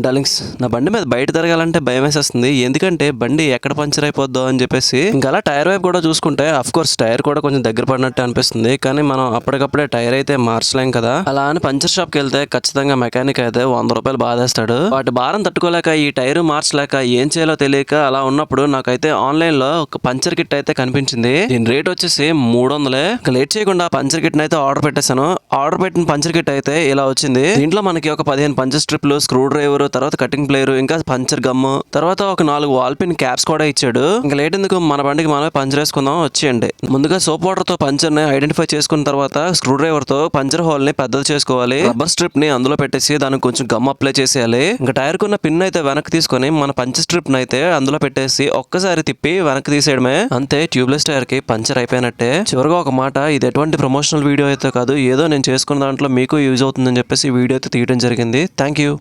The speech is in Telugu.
డార్లింగ్స్, నా బండి మీద బయట తిరగాలంటే భయం వేసేస్తుంది. ఎందుకంటే బండి ఎక్కడ పంచర్ అయిపోద్దో అని చెప్పేసి. ఇంకా అలా టైర్ వైపు కూడా చూసుకుంటే అఫ్ కోర్స్ టైర్ కూడా కొంచెం దగ్గర పడినట్టు అనిపిస్తుంది. కానీ మనం అప్పటికప్పుడే టైర్ అయితే మార్చలేం కదా. అలా అని పంచర్ షాప్ కి వెళ్తే ఖచ్చితంగా మెకానిక్ అయితే 100 రూపాయలు బాధేస్తాడు. వాటి భారం తట్టుకోలేక ఈ టైర్ మార్చలేక ఏం చేయాలో తెలియక అలా ఉన్నప్పుడు నాకైతే ఆన్లైన్ లో ఒక పంచర్ కిట్ అయితే కనిపించింది. దీని రేట్ వచ్చేసి 300. ఇంకా లేట్ చేయకుండా పంచర్ కిట్ అయితే ఆర్డర్ పెట్టేశాను. ఆర్డర్ పెట్టిన పంచర్ కిట్ అయితే ఇలా వచ్చింది. దీంట్లో మనకి ఒక 15 పంచర్ స్ట్రిప్లు, స్క్రూ డ్రైవర్, తర్వాత కటింగ్ ప్లేయర్, ఇంకా పంచర్ గమ్, తర్వాత ఒక 4 వాల్ పిన్ క్యాప్స్ కూడా ఇచ్చాడు. ఇంకా లేట్ ఎందుకు, మన బండికి మనమే పంచర్ వేసుకుందాం వచ్చేయండి. ముందుగా సోప్ వాటర్ తో పంచర్ ని ఐడెంటిఫై చేసుకున్న తర్వాత స్క్రూ డ్రైవర్ తో పంచర్ హోల్ ని పెద్దది చేసుకోవాలి. రబ్బర్ స్ట్రిప్ ని అందులో పెట్టేసి దానికి కొంచెం గమ్ అప్లై చేసేయాలి. ఇంకా టైర్ కున్న పిన్ అయితే వెనక్కి తీసుకొని మన పంచర్ స్ట్రిప్ ని అయితే అందులో పెట్టేసి ఒక్కసారి తిప్పి వెనక్కి తీసేయడమే. అంతే, ట్యూబ్లెస్ టైర్ కి పంచర్ అయిపోయినట్టే. చివరిగా ఒక మాట, ఇది ఎటువంటి ప్రమోషనల్ వీడియో అయితే కాదు, ఏదో నేను చేసుకున్న దాంట్లో మీకు యూజ్ అవుతుందని చెప్పేసి ఈ వీడియో అయితే తీయడం జరిగింది. Thank you.